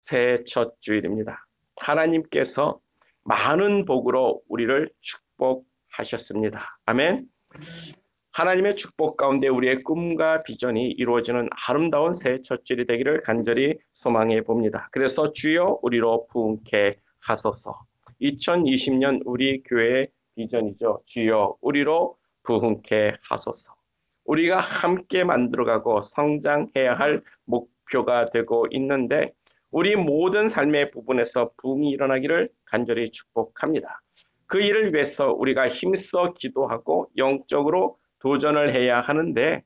새해 첫 주일입니다. 하나님께서 많은 복으로 우리를 축복하셨습니다. 아멘. 하나님의 축복 가운데 우리의 꿈과 비전이 이루어지는 아름다운 새해 첫 주일이 되기를 간절히 소망해 봅니다. 그래서 주여 우리로 부흥케 하소서. 2020년 우리 교회의 비전이죠. 주여 우리로 부흥케 하소서. 우리가 함께 만들어가고 성장해야 할 목표가 되고 있는데 우리 모든 삶의 부분에서 부흥이 일어나기를 간절히 축복합니다. 그 일을 위해서 우리가 힘써 기도하고 영적으로 도전을 해야 하는데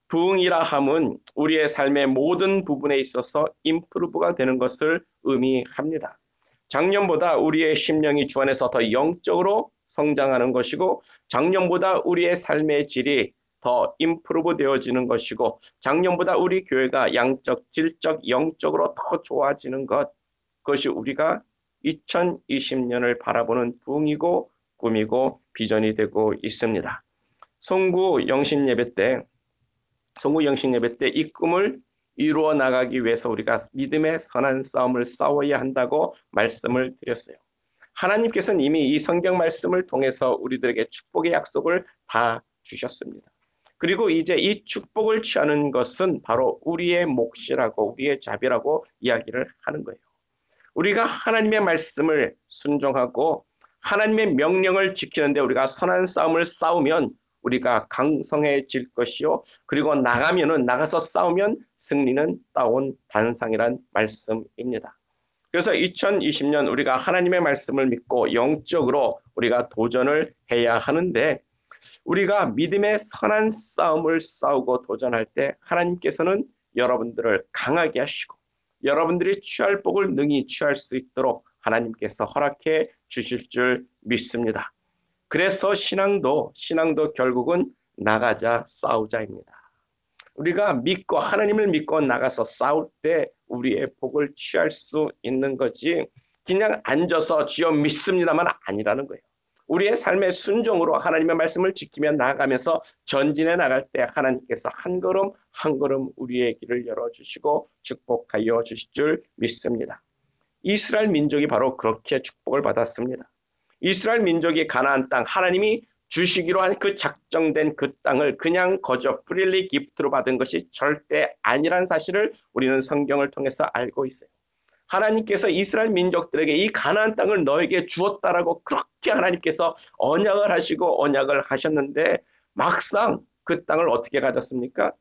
부흥이라 함은 우리의 삶의 모든 부분에 있어서 임프루브가 되는 것을 의미합니다. 작년보다 우리의 심령이 주 안에서 더 영적으로 성장하는 것이고 작년보다 우리의 삶의 질이 더 임프루브 되어지는 것이고 작년보다 우리 교회가 양적, 질적, 영적으로 더 좋아지는 것 그것이 우리가 2020년을 바라보는 부흥이고 꿈이고 비전이 되고 있습니다. 송구 영신 예배 때 이 꿈을 이루어 나가기 위해서 우리가 믿음의 선한 싸움을 싸워야 한다고 말씀을 드렸어요. 하나님께서는 이미 이 성경 말씀을 통해서 우리들에게 축복의 약속을 다 주셨습니다. 그리고 이제 이 축복을 취하는 것은 바로 우리의 몫이라고 우리의 자비라고 이야기를 하는 거예요. 우리가 하나님의 말씀을 순종하고 하나님의 명령을 지키는데 우리가 선한 싸움을 싸우면 우리가 강성해질 것이요. 그리고 나가서 싸우면 승리는 따온 단상이란 말씀입니다. 그래서 2020년 우리가 하나님의 말씀을 믿고 영적으로 우리가 도전을 해야 하는데 우리가 믿음의 선한 싸움을 싸우고 도전할 때 하나님께서는 여러분들을 강하게 하시고 여러분들이 취할 복을 능히 취할 수 있도록 하나님께서 허락해 주실 줄 믿습니다. 그래서 신앙도 결국은 나가자 싸우자입니다. 우리가 믿고 하나님을 믿고 나가서 싸울 때 우리의 복을 취할 수 있는 거지 그냥 앉아서 주여 믿습니다만 아니라는 거예요. 우리의 삶의 순종으로 하나님의 말씀을 지키며 나아가면서 전진해 나갈 때 하나님께서 한 걸음 한 걸음 우리의 길을 열어주시고 축복하여 주실 줄 믿습니다. 이스라엘 민족이 바로 그렇게 축복을 받았습니다. 이스라엘 민족이 가나안 땅 하나님이 주시기로 한 그 작정된 그 땅을 그냥 거저 프릴리 기프트로 받은 것이 절대 아니란 사실을 우리는 성경을 통해서 알고 있어요. 하나님께서 이스라엘 민족들에게 이 가나안 땅을 너에게 주었다라고 그렇게 하나님께서 언약을 하시고 언약을 하셨는데 막상 그 땅을 어떻게 가졌습니까?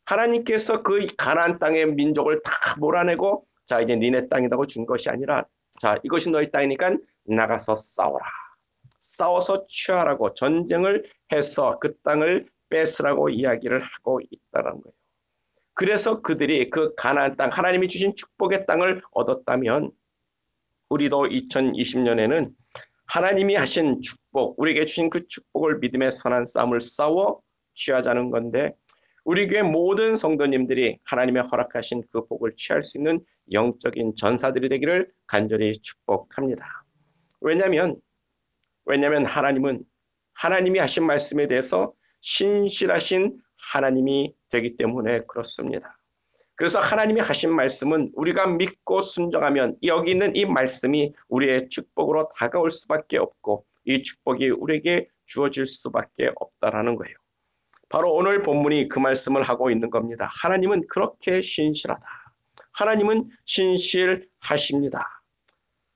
하나님께서 그 가나안 땅의 민족을 다 몰아내고 자 이제 니네 땅이라고 준 것이 아니라 자 이것이 너희 땅이니까 나가서 싸워라. 싸워서 취하라고 전쟁을 해서 그 땅을 뺏으라고 이야기를 하고 있다는 거예요. 그래서 그들이 그 가나안 땅 하나님이 주신 축복의 땅을 얻었다면 우리도 2020년에는 하나님이 하신 축복 우리에게 주신 그 축복을 믿음의 선한 싸움을 싸워 취하자는 건데 우리 교회 모든 성도님들이 하나님의 허락하신 그 복을 취할 수 있는 영적인 전사들이 되기를 간절히 축복합니다. 왜냐하면 하나님은 하나님이 하신 말씀에 대해서 신실하신 하나님이 되기 때문에 그렇습니다. 그래서 하나님이 하신 말씀은 우리가 믿고 순종하면 여기 있는 이 말씀이 우리의 축복으로 다가올 수밖에 없고 이 축복이 우리에게 주어질 수밖에 없다라는 거예요. 바로 오늘 본문이 그 말씀을 하고 있는 겁니다. 하나님은 그렇게 신실하다. 하나님은 신실하십니다.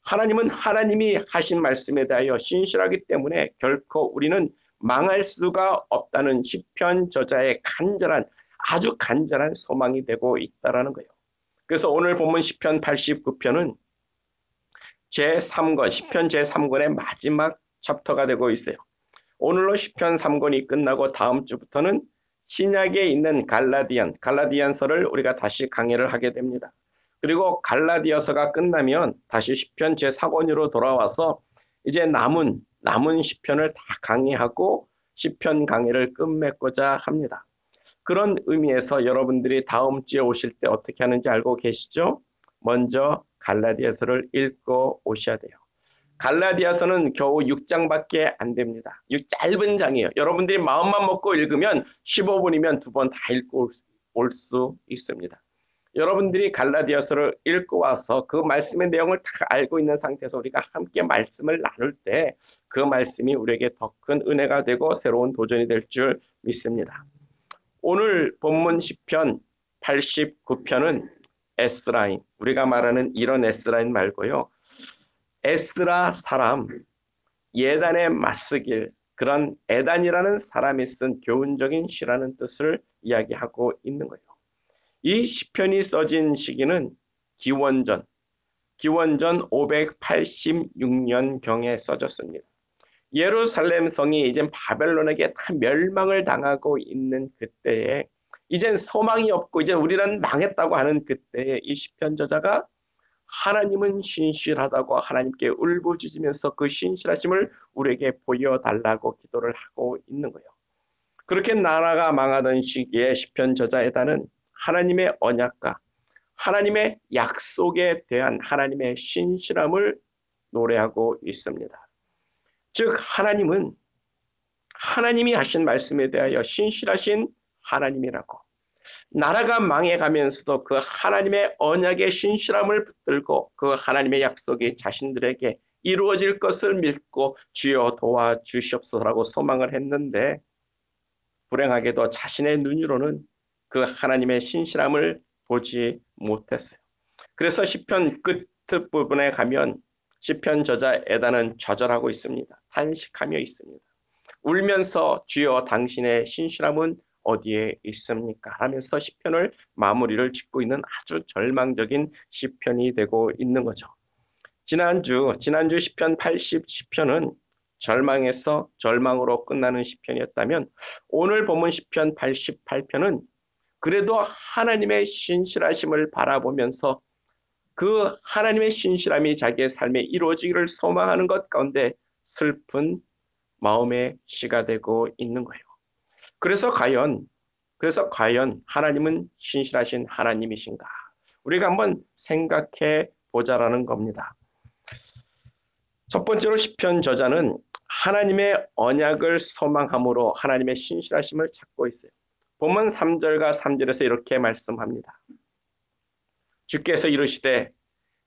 하나님은 하나님이 하신 말씀에 대하여 신실하기 때문에 결코 우리는 망할 수가 없다는 시편 저자의 아주 간절한 소망이 되고 있다는 거예요. 그래서 오늘 본문 시편 89편은 시편 제3권의 마지막 챕터가 되고 있어요. 오늘로 시편 3권이 끝나고 다음 주부터는 신약에 있는 갈라디안서를 우리가 다시 강의를 하게 됩니다. 그리고 갈라디아서가 끝나면 다시 시편 제4권으로 돌아와서 이제 남은 시편을 다 강의하고 시편 강의를 끝맺고자 합니다. 그런 의미에서 여러분들이 다음 주에 오실 때 어떻게 하는지 알고 계시죠? 먼저 갈라디아서를 읽고 오셔야 돼요. 갈라디아서는 겨우 6장밖에 안 됩니다. 이 짧은 장이에요. 여러분들이 마음만 먹고 읽으면 15분이면 2번 다 읽고 올 수 있습니다. 여러분들이 갈라디아서를 읽고 와서 그 말씀의 내용을 다 알고 있는 상태에서 우리가 함께 말씀을 나눌 때 그 말씀이 우리에게 더 큰 은혜가 되고 새로운 도전이 될 줄 믿습니다. 오늘 본문 시편 89편은 에스라임, 우리가 말하는 이런 에스라임 말고요. 에스라 사람, 예단에 맞서길, 그런 에단이라는 사람이 쓴 교훈적인 시라는 뜻을 이야기하고 있는 거예요. 이 시편이 써진 시기는 기원전 586년경에 써졌습니다. 예루살렘 성이 이제 바벨론에게 다 멸망을 당하고 있는 그때에 이젠 소망이 없고 이제 우리는 망했다고 하는 그때에 이 시편 저자가 하나님은 신실하다고 하나님께 울부짖으면서 그 신실하심을 우리에게 보여달라고 기도를 하고 있는 거예요. 그렇게 나라가 망하던 시기에 시편 저자 에단은 하나님의 언약과 하나님의 약속에 대한 하나님의 신실함을 노래하고 있습니다. 즉 하나님은 하나님이 하신 말씀에 대하여 신실하신 하나님이라고, 나라가 망해가면서도 그 하나님의 언약의 신실함을 붙들고 그 하나님의 약속이 자신들에게 이루어질 것을 믿고 주여 도와주시옵소서라고 소망을 했는데 불행하게도 자신의 눈으로는 그 하나님의 신실함을 보지 못했어요. 그래서 시편 끝부분에 가면 시편 저자 에단은 좌절하고 있습니다. 탄식하며 있습니다. 울면서 주여 당신의 신실함은 어디에 있습니까? 하면서 시편을 마무리를 짓고 있는 아주 절망적인 시편이 되고 있는 거죠. 지난주 시편 80시편은 절망에서 절망으로 끝나는 시편이었다면 오늘 본문 시편 88편은 그래도 하나님의 신실하심을 바라보면서 그 하나님의 신실함이 자기의 삶에 이루어지기를 소망하는 것 가운데 슬픈 마음의 시가 되고 있는 거예요. 그래서 과연 하나님은 신실하신 하나님이신가? 우리가 한번 생각해 보자라는 겁니다. 첫 번째로 시편 저자는 하나님의 언약을 소망함으로 하나님의 신실하심을 찾고 있어요. 본문 3절과 3절에서 이렇게 말씀합니다. 주께서 이르시되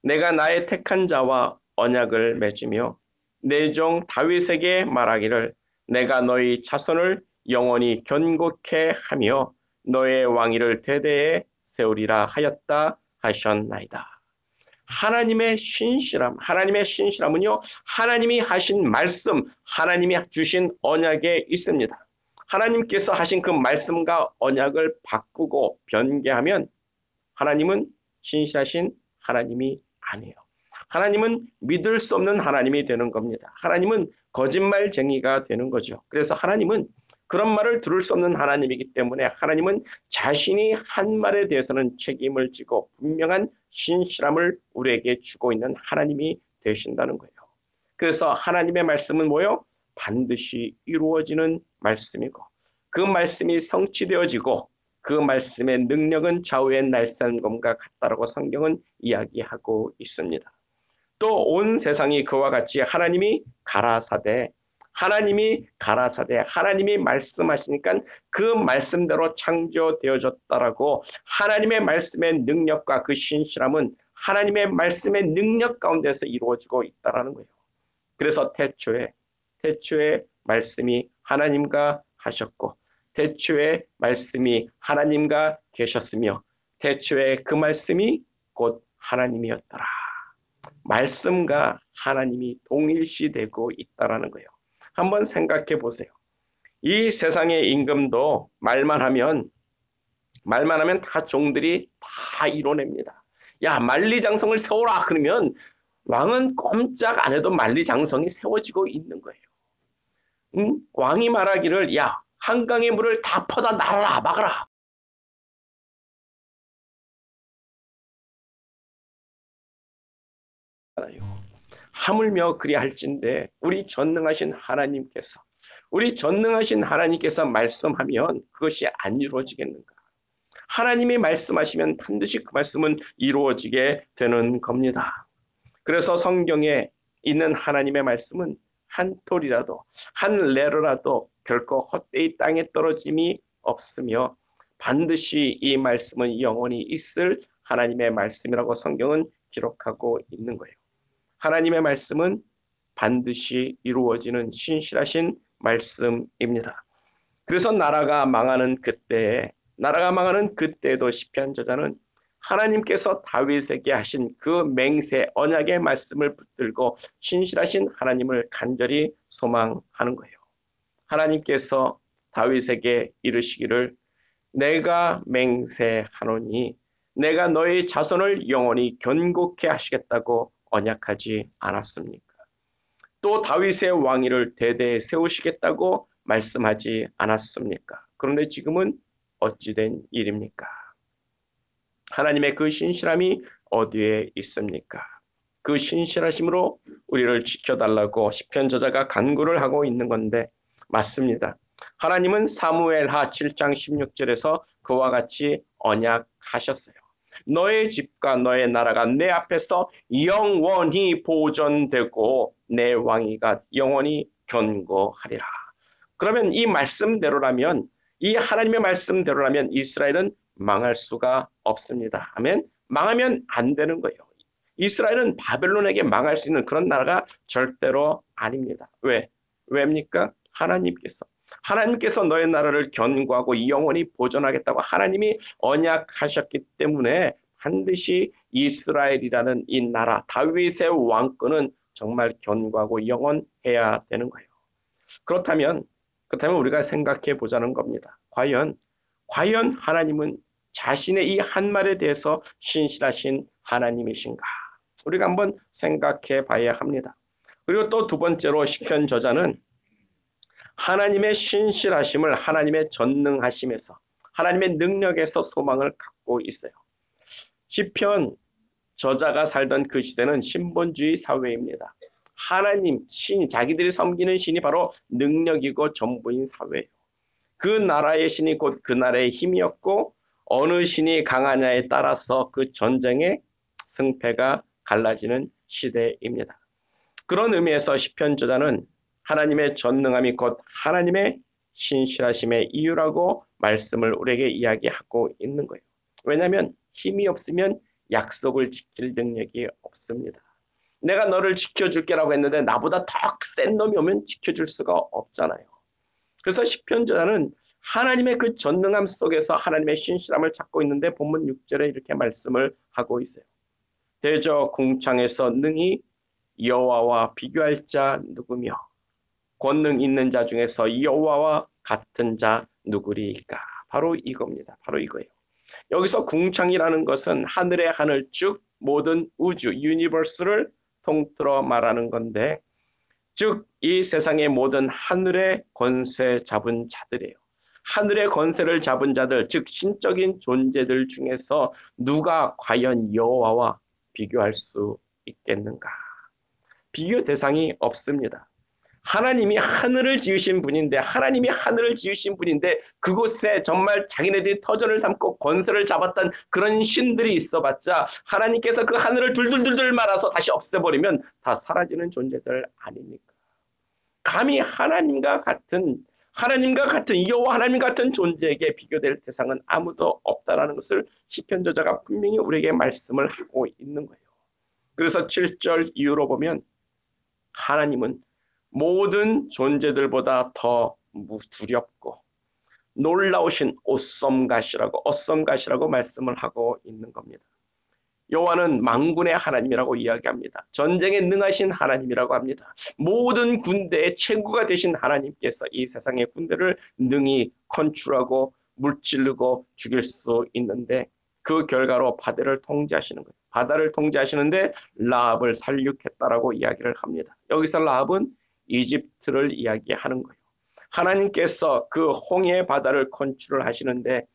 내가 나의 택한 자와 언약을 맺으며 내 종 다윗에게 말하기를 내가 너희 자손을 영원히 견고케 하며 너의 왕위를 대대에 세우리라 하였다 하셨나이다. 하나님의 신실함은요, 하나님이 하신 말씀, 하나님이 주신 언약에 있습니다. 하나님께서 하신 그 말씀과 언약을 바꾸고 변개하면 하나님은 신실하신 하나님이 아니에요. 하나님은 믿을 수 없는 하나님이 되는 겁니다. 하나님은 거짓말쟁이가 되는 거죠. 그래서 하나님은 그런 말을 들을 수 없는 하나님이기 때문에 하나님은 자신이 한 말에 대해서는 책임을 지고 분명한 신실함을 우리에게 주고 있는 하나님이 되신다는 거예요. 그래서 하나님의 말씀은 뭐요? 반드시 이루어지는 말씀이고 그 말씀이 성취되어지고 그 말씀의 능력은 좌우의 날쌘검과 같다라고 성경은 이야기하고 있습니다. 또 온 세상이 그와 같이 하나님이 가라사대 하나님이 말씀하시니까 그 말씀대로 창조되어졌다라고 하나님의 말씀의 능력과 그 신실함은 하나님의 말씀의 능력 가운데서 이루어지고 있다라는 거예요. 그래서 태초에 말씀이 하나님과 하셨고 태초에 말씀이 하나님과 계셨으며 태초에 그 말씀이 곧 하나님이었더라. 말씀과 하나님이 동일시되고 있다라는 거예요. 한번 생각해 보세요. 이 세상의 임금도 말만 하면 다 종들이 다 이뤄냅니다. 야, 만리장성을 세워라 그러면 왕은 꼼짝 안 해도 만리장성이 세워지고 있는 거예요. 왕이 말하기를 야, 한강의 물을 다 퍼다 날아라 막아라. 하물며 그리할진대 우리 전능하신 하나님께서 말씀하면 그것이 안 이루어지겠는가? 하나님이 말씀하시면 반드시 그 말씀은 이루어지게 되는 겁니다. 그래서 성경에 있는 하나님의 말씀은 한 톨이라도 한 레로라도 결코 헛되이 땅에 떨어짐이 없으며 반드시 이 말씀은 영원히 있을 하나님의 말씀이라고 성경은 기록하고 있는 거예요. 하나님의 말씀은 반드시 이루어지는 신실하신 말씀입니다. 그래서 나라가 망하는 그때에도 시편 저자는 하나님께서 다윗에게 하신 그 맹세 언약의 말씀을 붙들고 신실하신 하나님을 간절히 소망하는 거예요. 하나님께서 다윗에게 이르시기를 내가 맹세하노니 내가 너의 자손을 영원히 견고케 하시겠다고 언약하지 않았습니까? 또 다윗의 왕위를 대대에 세우시겠다고 말씀하지 않았습니까? 그런데 지금은 어찌된 일입니까? 하나님의 그 신실함이 어디에 있습니까? 그 신실하심으로 우리를 지켜달라고 시편 저자가 간구를 하고 있는 건데 맞습니다. 하나님은 사무엘하 7장 16절에서 그와 같이 언약하셨어요. 너의 집과 너의 나라가 내 앞에서 영원히 보존되고 내 왕위가 영원히 견고하리라. 그러면 이 말씀대로라면 이 하나님의 말씀대로라면 이스라엘은 망할 수가 없습니다. 아멘. 망하면 안 되는 거예요. 이스라엘은 바벨론에게 망할 수 있는 그런 나라가 절대로 아닙니다. 왜입니까? 하나님께서 너의 나라를 견고하고 영원히 보존하겠다고 하나님이 언약하셨기 때문에 반드시 이스라엘이라는 이 나라 다윗의 왕권은 정말 견고하고 영원해야 되는 거예요. 그렇다면 우리가 생각해 보자는 겁니다. 과연 하나님은 자신의 이 한 말에 대해서 신실하신 하나님이신가? 우리가 한번 생각해 봐야 합니다. 그리고 또 두 번째로 시편 저자는 하나님의 신실하심을 하나님의 전능하심에서 하나님의 능력에서 소망을 갖고 있어요. 시편 저자가 살던 그 시대는 신본주의 사회입니다. 하나님, 신, 자기들이 섬기는 신이 바로 능력이고 전부인 사회예요. 그 나라의 신이 곧 그 나라의 힘이었고 어느 신이 강하냐에 따라서 그 전쟁의 승패가 갈라지는 시대입니다. 그런 의미에서 시편 저자는 하나님의 전능함이 곧 하나님의 신실하심의 이유라고 말씀을 우리에게 이야기하고 있는 거예요. 왜냐하면 힘이 없으면 약속을 지킬 능력이 없습니다. 내가 너를 지켜줄게라고 했는데 나보다 더 센 놈이 오면 지켜줄 수가 없잖아요. 그래서 시편 저자는 하나님의 그 전능함 속에서 하나님의 신실함을 찾고 있는데 본문 6절에 이렇게 말씀을 하고 있어요. 대저 궁창에서 능히 여호와와 비교할 자 누구며 권능 있는 자 중에서 여호와와 같은 자 누구리일까? 바로 이겁니다. 바로 이거예요. 여기서 궁창이라는 것은 하늘의 하늘 즉 모든 우주 유니버스를 통틀어 말하는 건데 즉 이 세상의 모든 하늘의 권세 잡은 자들이에요. 하늘의 권세를 잡은 자들 즉 신적인 존재들 중에서 누가 과연 여호와와 비교할 수 있겠는가? 비교 대상이 없습니다. 하나님이 하늘을 지으신 분인데 그곳에 정말 자기네들이 터전을 삼고 권세를 잡았던 그런 신들이 있어봤자 하나님께서 그 하늘을 둘둘둘둘 말아서 다시 없애버리면 다 사라지는 존재들 아닙니까? 감히 하나님과 같은 여호와 하나님 같은 존재에게 비교될 대상은 아무도 없다라는 것을 시편 저자가 분명히 우리에게 말씀을 하고 있는 거예요. 그래서 7절 이후로 보면 하나님은 모든 존재들보다 더 두렵고 놀라우신 어썸갓이라고 말씀을 하고 있는 겁니다. 여호와는 만군의 하나님이라고 이야기합니다. 전쟁에 능하신 하나님이라고 합니다. 모든 군대의 최고가 되신 하나님께서 이 세상의 군대를 능히 컨트롤하고 물질르고 죽일 수 있는데 그 결과로 바다를 통제하시는 거예요. 바다를 통제하시는데 라합을 살육했다라고 이야기를 합니다. 여기서 라합은 이집트를 이야기하는 거예요. 하나님께서 그 홍해 바다를 컨트롤하시는데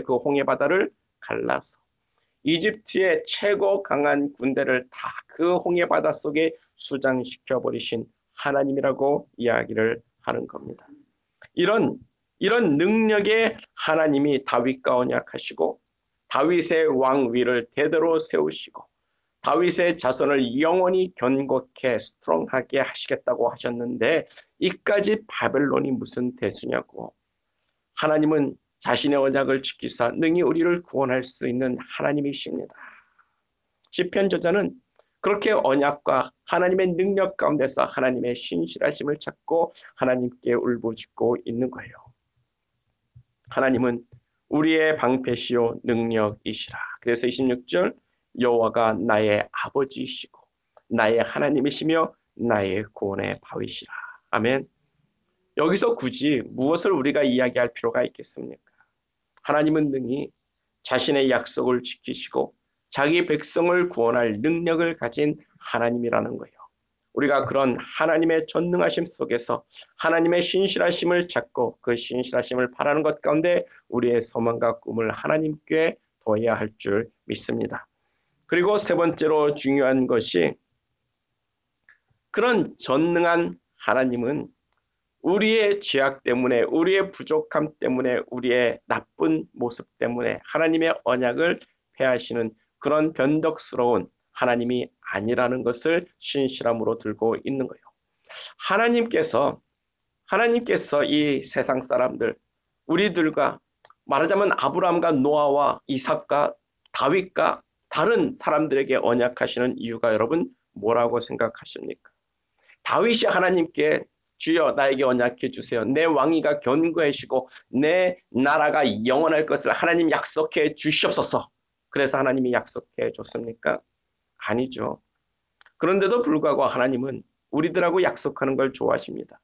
그 홍해 바다를 갈라서 이집트의 최고 강한 군대를 다 그 홍해 바다 속에 수장시켜 버리신 하나님이라고 이야기를 하는 겁니다. 이런 능력의 하나님이 다윗과 언약하시고 다윗의 왕위를 대대로 세우시고 다윗의 자손을 영원히 견고케 스트롱하게 하시겠다고 하셨는데 이까지 바벨론이 무슨 대수냐고. 하나님은 자신의 언약을 지키사 능히 우리를 구원할 수 있는 하나님이십니다. 시편 저자는 그렇게 언약과 하나님의 능력 가운데서 하나님의 신실하심을 찾고 하나님께 울부짖고 있는 거예요. 하나님은 우리의 방패시요 능력이시라. 그래서 26절 여호와가 나의 아버지이시고 나의 하나님이시며 나의 구원의 바위시라. 아멘. 여기서 굳이 무엇을 우리가 이야기할 필요가 있겠습니까? 하나님은 능히 자신의 약속을 지키시고 자기 백성을 구원할 능력을 가진 하나님이라는 거예요. 우리가 그런 하나님의 전능하심 속에서 하나님의 신실하심을 찾고 그 신실하심을 바라는 것 가운데 우리의 소망과 꿈을 하나님께 둬야 할 줄 믿습니다. 그리고 세 번째로 중요한 것이 그런 전능한 하나님은 우리의 죄악 때문에 우리의 부족함 때문에 우리의 나쁜 모습 때문에 하나님의 언약을 폐하시는 그런 변덕스러운 하나님이 아니라는 것을 신실함으로 들고 있는 거예요. 하나님께서 이 세상 사람들 우리들과 말하자면 아브라함과 노아와 이삭과 다윗과 다른 사람들에게 언약하시는 이유가 여러분 뭐라고 생각하십니까? 다윗이 하나님께 주여 나에게 언약해 주세요. 내 왕위가 견고해지고 내 나라가 영원할 것을 하나님 약속해 주시옵소서. 그래서 하나님이 약속해 줬습니까? 아니죠. 그런데도 불구하고 하나님은 우리들하고 약속하는 걸 좋아하십니다.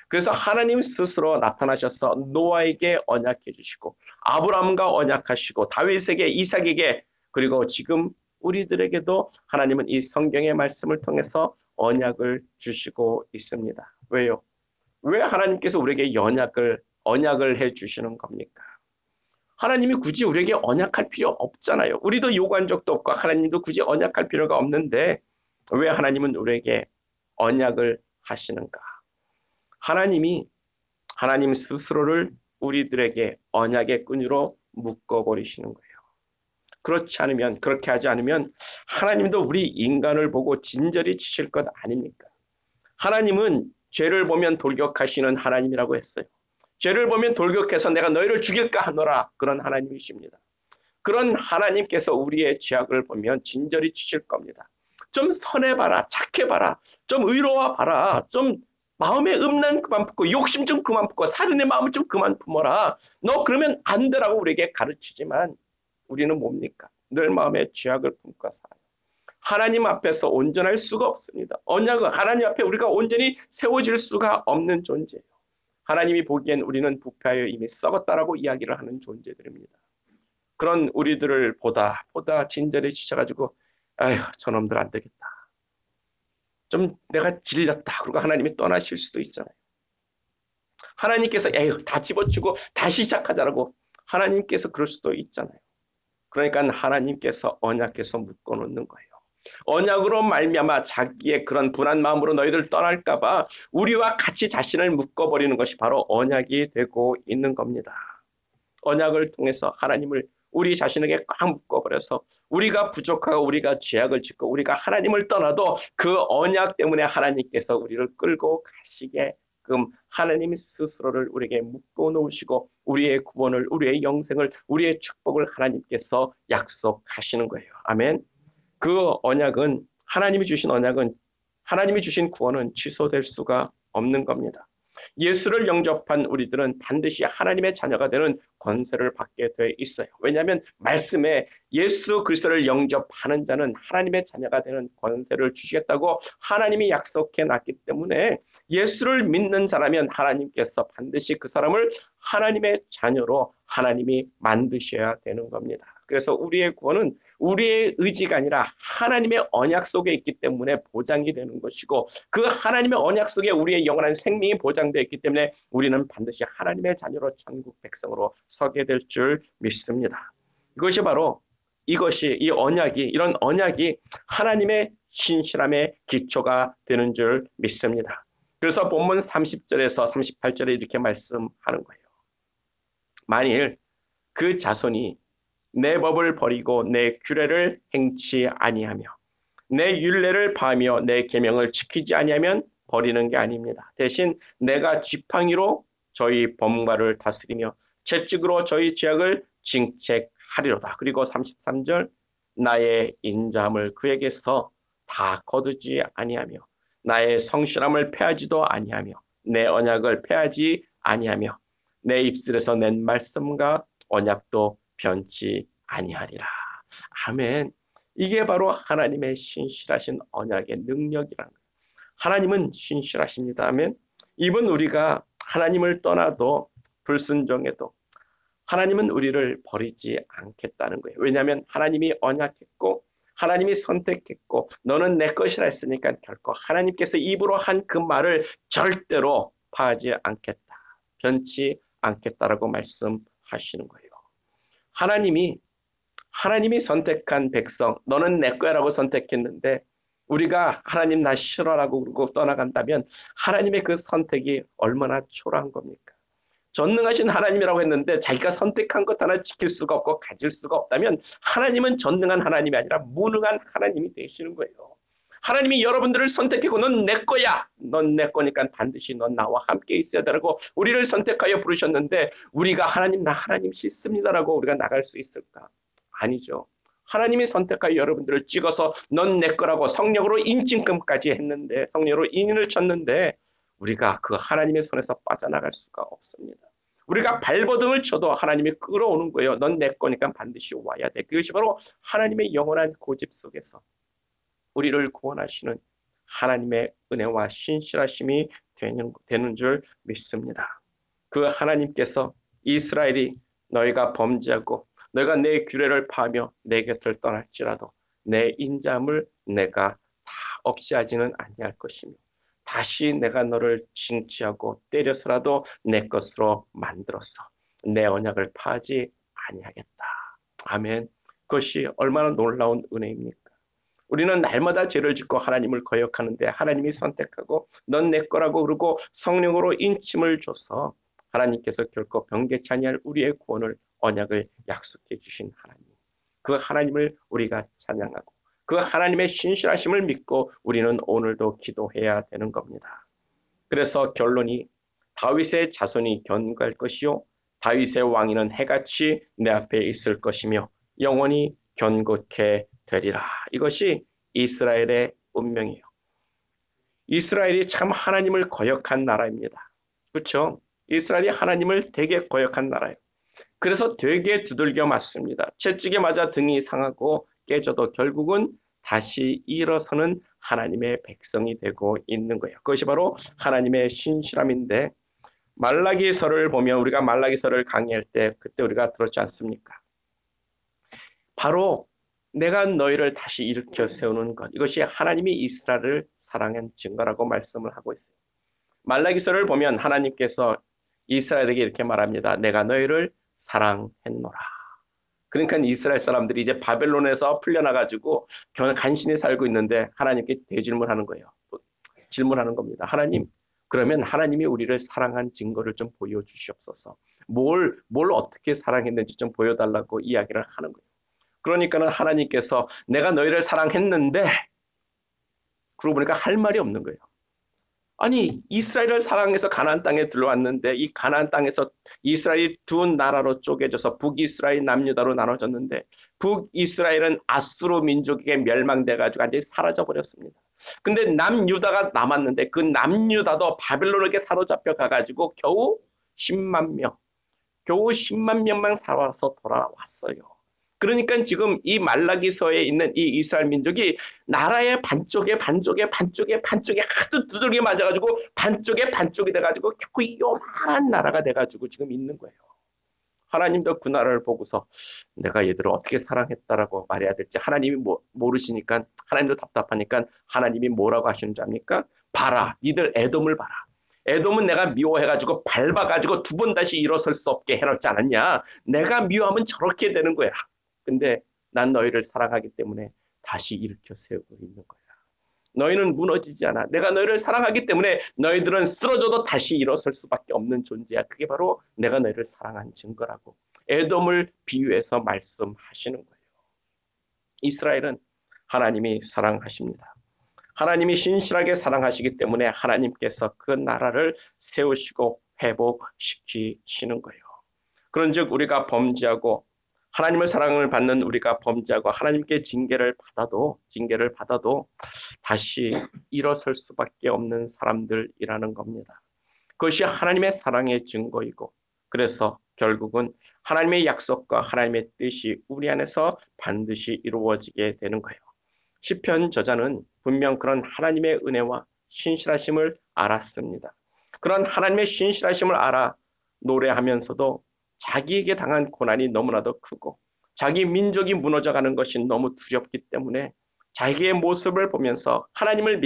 그래서 하나님 스스로 나타나셔서 노아에게 언약해 주시고 아브라함과 언약하시고 다윗에게 이삭에게 그리고 지금 우리들에게도 하나님은 이 성경의 말씀을 통해서 언약을 주시고 있습니다. 왜요? 왜 하나님께서 우리에게 언약을 해 주시는 겁니까? 하나님이 굳이 우리에게 언약할 필요 없잖아요. 우리도 요구한 적도 없고 하나님도 굳이 언약할 필요가 없는데 왜 하나님은 우리에게 언약을 하시는가? 하나님 스스로를 우리들에게 언약의 끈으로 묶어버리시는 거예요. 그렇게 하지 않으면 하나님도 우리 인간을 보고 진저리 치실 것 아닙니까? 하나님은 죄를 보면 돌격하시는 하나님이라고 했어요. 죄를 보면 돌격해서 내가 너희를 죽일까 하노라 그런 하나님이십니다. 그런 하나님께서 우리의 죄악을 보면 진저리 치실 겁니다. 좀 선해봐라, 착해봐라, 좀 의로워봐라, 좀 마음의 음란 그만 품고 욕심 좀 그만 품고 살인의 마음을 좀 그만 품어라. 너 그러면 안 되라고 우리에게 가르치지만 우리는 뭡니까? 늘 마음의 죄악을 품고 살아요. 하나님 앞에서 온전할 수가 없습니다. 언약은 하나님 앞에 우리가 온전히 세워질 수가 없는 존재예요. 하나님이 보기엔 우리는 부패하여 이미 썩었다라고 이야기를 하는 존재들입니다. 그런 우리들을 보다 진절에 지쳐가지고 아휴 저놈들 안 되겠다. 좀 내가 질렸다. 그러고 하나님이 떠나실 수도 있잖아요. 하나님께서 에휴 다 집어치고 다시 시작하자라고 하나님께서 그럴 수도 있잖아요. 그러니까 하나님께서 언약해서 묶어놓는 거예요. 언약으로 말미암아 자기의 그런 분한 마음으로 너희들 떠날까 봐 우리와 같이 자신을 묶어버리는 것이 바로 언약이 되고 있는 겁니다. 언약을 통해서 하나님을 우리 자신에게 꽉 묶어버려서 우리가 부족하고 우리가 죄악을 짓고 우리가 하나님을 떠나도 그 언약 때문에 하나님께서 우리를 끌고 가시게끔 하나님 스스로를 우리에게 묶어놓으시고 우리의 구원을 우리의 영생을 우리의 축복을 하나님께서 약속하시는 거예요. 아멘. 그 언약은 하나님이 주신 구원은 취소될 수가 없는 겁니다. 예수를 영접한 우리들은 반드시 하나님의 자녀가 되는 권세를 받게 돼 있어요. 왜냐하면 말씀에 예수 그리스도를 영접하는 자는 하나님의 자녀가 되는 권세를 주시겠다고 하나님이 약속해 놨기 때문에 예수를 믿는 자라면 하나님께서 반드시 그 사람을 하나님의 자녀로 하나님이 만드셔야 되는 겁니다. 그래서 우리의 구원은 우리의 의지가 아니라 하나님의 언약 속에 있기 때문에 보장이 되는 것이고 그 하나님의 언약 속에 우리의 영원한 생명이 보장되어 있기 때문에 우리는 반드시 하나님의 자녀로 천국 백성으로 서게 될 줄 믿습니다. 이런 언약이 하나님의 신실함의 기초가 되는 줄 믿습니다. 그래서 본문 30절에서 38절에 이렇게 말씀하는 거예요. 만일 그 자손이 내 법을 버리고 내 규례를 행치 아니하며 내 율례를 파하며 내 계명을 지키지 아니하면 버리는 게 아닙니다. 대신 내가 지팡이로 저희 범과를 다스리며 채찍으로 저희 죄악을 징책하리로다. 그리고 33절 나의 인자함을 그에게서 다 거두지 아니하며 나의 성실함을 패하지도 아니하며 내 언약을 패하지 아니하며 내 입술에서 낸 말씀과 언약도 변치 아니하리라. 아멘. 이게 바로 하나님의 신실하신 언약의 능력이라는 거예요. 하나님은 신실하십니다. 아멘. 이번 우리가 하나님을 떠나도 불순종해도 하나님은 우리를 버리지 않겠다는 거예요. 왜냐하면 하나님이 언약했고 하나님이 선택했고 너는 내 것이라 했으니까 결코 하나님께서 입으로 한 그 말을 절대로 파하지 않겠다. 변치 않겠다라고 말씀하시는 거예요. 하나님이 선택한 백성, 너는 내 거야라고 선택했는데 우리가 하나님 나 싫어라고 그러고 떠나간다면 하나님의 그 선택이 얼마나 초라한 겁니까? 전능하신 하나님이라고 했는데 자기가 선택한 것 하나 지킬 수가 없고 가질 수가 없다면 하나님은 전능한 하나님이 아니라 무능한 하나님이 되시는 거예요. 하나님이 여러분들을 선택하고 넌 내 거야. 넌 내 거니까 반드시 넌 나와 함께 있어야 되라고 우리를 선택하여 부르셨는데 우리가 하나님 나 하나님 싫습니다라고 우리가 나갈 수 있을까? 아니죠. 하나님이 선택하여 여러분들을 찍어서 넌 내 거라고 성령으로 인증금까지 했는데 성령으로 인인을 쳤는데 우리가 그 하나님의 손에서 빠져나갈 수가 없습니다. 우리가 발버둥을 쳐도 하나님이 끌어오는 거예요. 넌 내 거니까 반드시 와야 돼. 그것이 바로 하나님의 영원한 고집 속에서 우리를 구원하시는 하나님의 은혜와 신실하심이 되는 줄 믿습니다. 그 하나님께서 이스라엘이 너희가 범죄하고 너희가 내 규례를 파하며 내 곁을 떠날지라도 내 인자함을 내가 다 없이 하지는 아니할 것이며 다시 내가 너를 징치하고 때려서라도 내 것으로 만들어서 내 언약을 파하지 아니하겠다. 아멘. 그것이 얼마나 놀라운 은혜입니까? 우리는 날마다 죄를 짓고 하나님을 거역하는데 하나님이 선택하고 넌 내 거라고 그러고 성령으로 인침을 줘서 하나님께서 결코 변개치 아니할 우리의 구원을 언약을 약속해 주신 하나님. 그 하나님을 우리가 찬양하고 그 하나님의 신실하심을 믿고 우리는 오늘도 기도해야 되는 겁니다. 그래서 결론이 다윗의 자손이 견고할 것이요 다윗의 왕위는 해같이 내 앞에 있을 것이며 영원히 견고케 되리라. 이것이 이스라엘의 운명이에요. 이스라엘이 참 하나님을 거역한 나라입니다. 그렇죠? 이스라엘이 하나님을 되게 거역한 나라예요. 그래서 되게 두들겨 맞습니다. 채찍에 맞아 등이 상하고 깨져도 결국은 다시 일어서는 하나님의 백성이 되고 있는 거예요. 그것이 바로 하나님의 신실함인데 말라기서를 보면 우리가 말라기서를 강의할 때 그때 우리가 들었지 않습니까? 바로 내가 너희를 다시 일으켜 세우는 것. 이것이 하나님이 이스라엘을 사랑한 증거라고 말씀을 하고 있어요. 말라기서를 보면 하나님께서 이스라엘에게 이렇게 말합니다. 내가 너희를 사랑했노라. 그러니까 이스라엘 사람들이 이제 바벨론에서 풀려나가지고 간신히 살고 있는데 하나님께 대질문하는 거예요. 질문하는 겁니다. 하나님, 그러면 하나님이 우리를 사랑한 증거를 좀 보여주시옵소서. 뭘 어떻게 사랑했는지 좀 보여달라고 이야기를 하는 거예요. 그러니까는 하나님께서 내가 너희를 사랑했는데 그러고 보니까 할 말이 없는 거예요. 아니 이스라엘을 사랑해서 가나안 땅에 들어왔는데 이 가나안 땅에서 이스라엘이 두 나라로 쪼개져서 북이스라엘 남유다로 나눠졌는데 북이스라엘은 아수르 민족에게 멸망돼가지고 완전히 사라져버렸습니다. 근데 남유다가 남았는데 그 남유다도 바벨론에게 사로잡혀 가가지고 겨우 10만 명만 살아서 돌아왔어요. 그러니까 지금 이 말라기서에 있는 이 이스라엘 민족이 나라의 반쪽에 하도 두들겨 맞아가지고 반쪽이 돼가지고 결국 이 요만한 나라가 돼가지고 지금 있는 거예요. 하나님도 그 나라를 보고서 내가 얘들을 어떻게 사랑했다라고 말해야 될지 하나님이 모르시니까 하나님도 답답하니까 하나님이 뭐라고 하시는지 압니까? 봐라, 니들 에돔을 봐라. 에돔은 내가 미워해가지고 밟아가지고 두 번 다시 일어설 수 없게 해놓지 않았냐? 내가 미워하면 저렇게 되는 거야. 근데 난 너희를 사랑하기 때문에 다시 일으켜 세우고 있는 거야. 너희는 무너지지 않아. 내가 너희를 사랑하기 때문에 너희들은 쓰러져도 다시 일어설 수밖에 없는 존재야. 그게 바로 내가 너희를 사랑한 증거라고 에돔을 비유해서 말씀하시는 거예요. 이스라엘은 하나님이 사랑하십니다. 하나님이 신실하게 사랑하시기 때문에 하나님께서 그 나라를 세우시고 회복시키시는 거예요. 그런즉 우리가 범죄하고 하나님의 사랑을 받는 우리가 범죄하고 하나님께 징계를 받아도 다시 일어설 수밖에 없는 사람들이라는 겁니다. 그것이 하나님의 사랑의 증거이고, 그래서 결국은 하나님의 약속과 하나님의 뜻이 우리 안에서 반드시 이루어지게 되는 거예요. 시편 저자는 분명 그런 하나님의 은혜와 신실하심을 알았습니다. 그런 하나님의 신실하심을 알아 노래하면서도 자기에게 당한 고난이 너무나도 크고 자기 민족이 무너져가는 것이 너무 두렵기 때문에 자기의 모습을 보면서 하나님을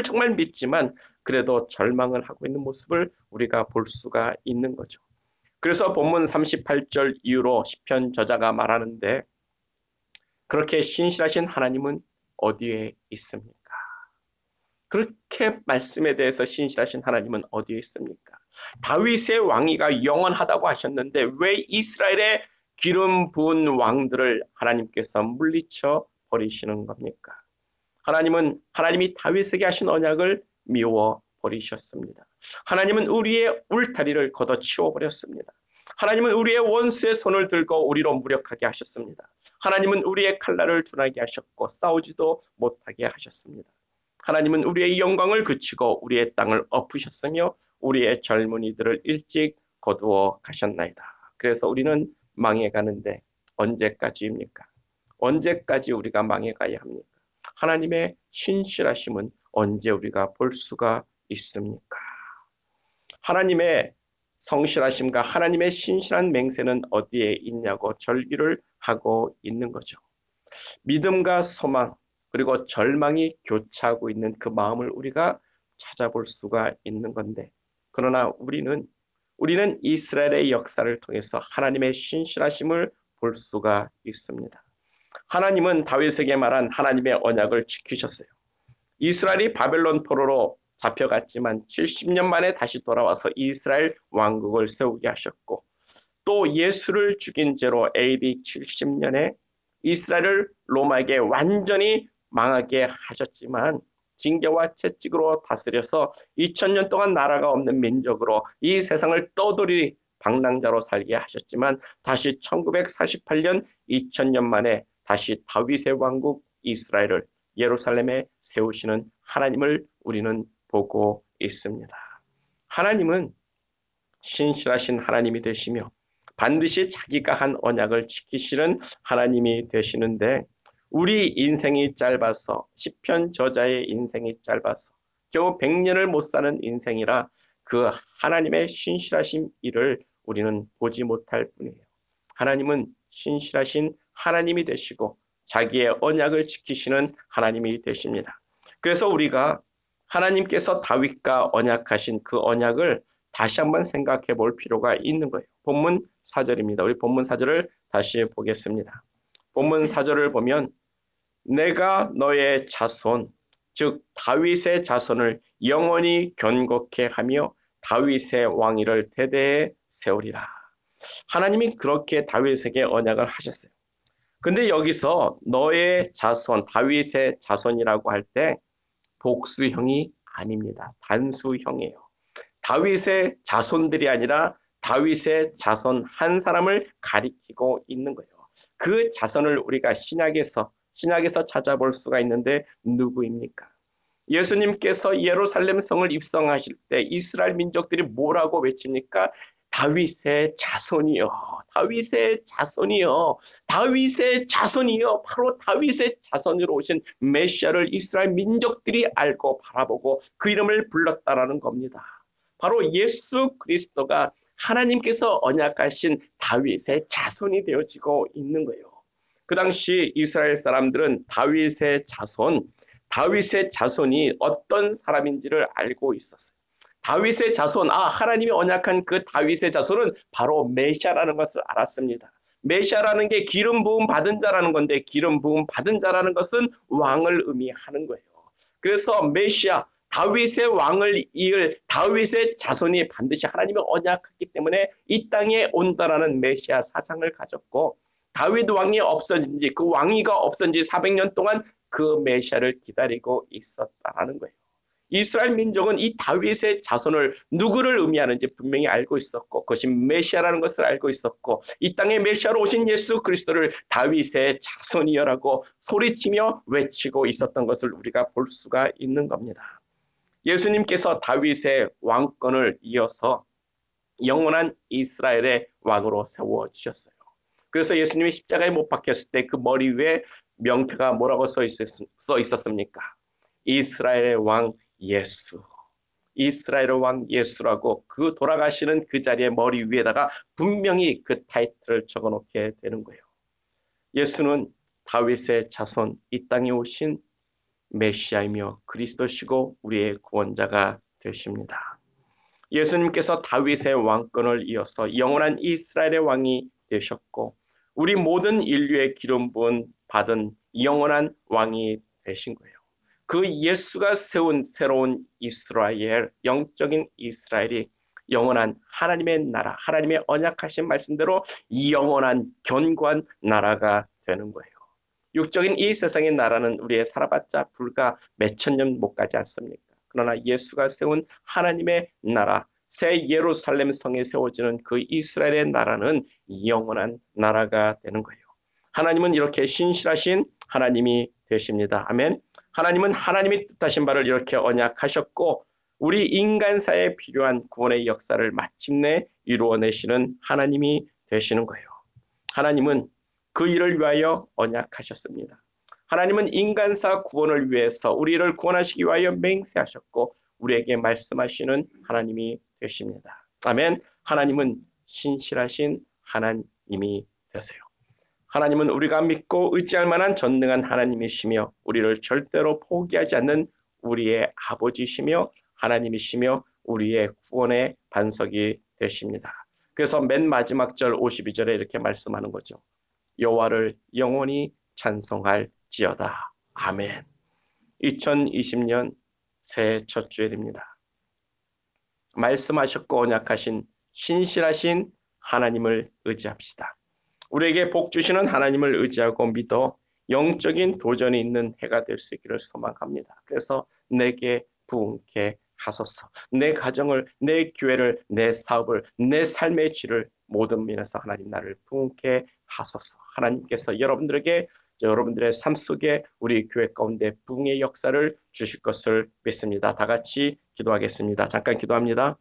정말 믿지만 그래도 절망을 하고 있는 모습을 우리가 볼 수가 있는 거죠. 그래서 본문 38절 이후로 시편 저자가 말하는데, 그렇게 신실하신 하나님은 어디에 있습니까? 그렇게 말씀에 대해서 신실하신 하나님은 어디에 있습니까? 다윗의 왕위가 영원하다고 하셨는데 왜 이스라엘의 기름 부은 왕들을 하나님께서 물리쳐 버리시는 겁니까? 하나님이 다윗에게 하신 언약을 미워 버리셨습니다. 하나님은 우리의 울타리를 걷어치워 버렸습니다. 하나님은 우리의 원수의 손을 들고 우리로 무력하게 하셨습니다. 하나님은 우리의 칼날을 둔하게 하셨고 싸우지도 못하게 하셨습니다. 하나님은 우리의 영광을 그치고 우리의 땅을 엎으셨으며 우리의 젊은이들을 일찍 거두어 가셨나이다. 그래서 우리는 망해가는데 언제까지입니까? 언제까지 우리가 망해가야 합니까? 하나님의 신실하심은 언제 우리가 볼 수가 있습니까? 하나님의 성실하심과 하나님의 신실한 맹세는 어디에 있냐고 절기를 하고 있는 거죠. 믿음과 소망 그리고 절망이 교차하고 있는 그 마음을 우리가 찾아볼 수가 있는 건데, 그러나 우리는 이스라엘의 역사를 통해서 하나님의 신실하심을 볼 수가 있습니다. 하나님은 다윗에게 말한 하나님의 언약을 지키셨어요. 이스라엘이 바벨론 포로로 잡혀갔지만 70년 만에 다시 돌아와서 이스라엘 왕국을 세우게 하셨고, 또 예수를 죽인 죄로 AD 70년에 이스라엘을 로마에게 완전히 망하게 하셨지만 징계와 채찍으로 다스려서 2000년 동안 나라가 없는 민족으로 이 세상을 떠돌이 방랑자로 살게 하셨지만 다시 1948년 2000년 만에 다시 다윗의 왕국 이스라엘을 예루살렘에 세우시는 하나님을 우리는 보고 있습니다. 하나님은 신실하신 하나님이 되시며 반드시 자기가 한 언약을 지키시는 하나님이 되시는데, 우리 인생이 짧아서, 시편 저자의 인생이 짧아서 겨우 100년을 못 사는 인생이라 그 하나님의 신실하신 일을 우리는 보지 못할 뿐이에요. 하나님은 신실하신 하나님이 되시고 자기의 언약을 지키시는 하나님이 되십니다. 그래서 우리가 하나님께서 다윗과 언약하신 그 언약을 다시 한번 생각해 볼 필요가 있는 거예요. 본문 4절입니다. 우리 본문 4절을 다시 보겠습니다. 본문 4절을 보면 내가 너의 자손, 즉 다윗의 자손을 영원히 견고케 하며 다윗의 왕위를 대대에 세우리라. 하나님이 그렇게 다윗에게 언약을 하셨어요. 근데 여기서 너의 자손, 다윗의 자손이라고 할 때 복수형이 아닙니다. 단수형이에요. 다윗의 자손들이 아니라 다윗의 자손 한 사람을 가리키고 있는 거예요. 그 자손을 우리가 신약에서 찾아볼 수가 있는데 누구입니까? 예수님께서 예루살렘 성을 입성하실 때 이스라엘 민족들이 뭐라고 외칩니까? 다윗의 자손이요. 다윗의 자손이요. 다윗의 자손이요. 바로 다윗의 자손으로 오신 메시아를 이스라엘 민족들이 알고 바라보고 그 이름을 불렀다라는 겁니다. 바로 예수 그리스도가 하나님께서 언약하신 다윗의 자손이 되어지고 있는 거예요. 그 당시 이스라엘 사람들은 다윗의 자손이 어떤 사람인지를 알고 있었어요. 다윗의 자손, 하나님이 언약한 그 다윗의 자손은 바로 메시아라는 것을 알았습니다. 메시아라는 게 기름 부음 받은 자라는 건데, 기름 부음 받은 자라는 것은 왕을 의미하는 거예요. 그래서 메시아, 다윗의 왕을 이을 다윗의 자손이 반드시 하나님의 언약했기 때문에 이 땅에 온다라는 메시아 사상을 가졌고, 다윗 왕이 없어진 지, 그 왕위가 없어진 지 400년 동안 그 메시아를 기다리고 있었다는 거예요. 이스라엘 민족은 이 다윗의 자손을 누구를 의미하는지 분명히 알고 있었고 그것이 메시아라는 것을 알고 있었고 이 땅에 메시아로 오신 예수 그리스도를 다윗의 자손이여라고 소리치며 외치고 있었던 것을 우리가 볼 수가 있는 겁니다. 예수님께서 다윗의 왕권을 이어서 영원한 이스라엘의 왕으로 세워주셨어요. 그래서 예수님이 십자가에 못 박혔을 때 그 머리 위에 명패가 뭐라고 써 있었습니까? 이스라엘의 왕 예수. 이스라엘의 왕 예수라고 그 돌아가시는 그 자리에 머리 위에다가 분명히 그 타이틀을 적어놓게 되는 거예요. 예수는 다윗의 자손, 이 땅에 오신 메시아이며 그리스도시고 우리의 구원자가 되십니다. 예수님께서 다윗의 왕권을 이어서 영원한 이스라엘의 왕이 되셨고 우리 모든 인류의 기름 부은 받은 영원한 왕이 되신 거예요. 그 예수가 세운 새로운 이스라엘, 영적인 이스라엘이 영원한 하나님의 나라, 하나님의 언약하신 말씀대로 영원한 견고한 나라가 되는 거예요. 육적인 이 세상의 나라는 우리의 살아봤자 불과 몇천 년 못 가지 않습니까? 그러나 예수가 세운 하나님의 나라, 새 예루살렘 성에 세워지는 그 이스라엘의 나라는 영원한 나라가 되는 거예요. 하나님은 이렇게 신실하신 하나님이 되십니다. 아멘. 하나님은 하나님이 뜻하신 바를 이렇게 언약하셨고 우리 인간사에 필요한 구원의 역사를 마침내 이루어내시는 하나님이 되시는 거예요. 하나님은 그 일을 위하여 언약하셨습니다. 하나님은 인간사 구원을 위해서 우리를 구원하시기 위하여 맹세하셨고 우리에게 말씀하시는 하나님이 되십니다. 아멘. 하나님은 신실하신 하나님이 되세요. 하나님은 우리가 믿고 의지할 만한 전능한 하나님이시며 우리를 절대로 포기하지 않는 우리의 아버지시며 하나님이시며 우리의 구원의 반석이 되십니다. 그래서 맨 마지막 절 52절에 이렇게 말씀하는 거죠. 여호와를 영원히 찬송할지어다. 아멘. 2020년 새해 첫 주일입니다. 말씀하셨고 언약하신 신실하신 하나님을 의지합시다. 우리에게 복 주시는 하나님을 의지하고 믿어 영적인 도전이 있는 해가 될 수 있기를 소망합니다. 그래서 내게 부응케 하소서. 내 가정을, 내 교회를, 내 사업을, 내 삶의 질을 모든 면에서 하나님 나를 부응케 하소서. 하나님께서 여러분들의 삶 속에 우리 교회 가운데 부흥의 역사를 주실 것을 믿습니다. 다 같이 기도하겠습니다. 잠깐 기도합니다.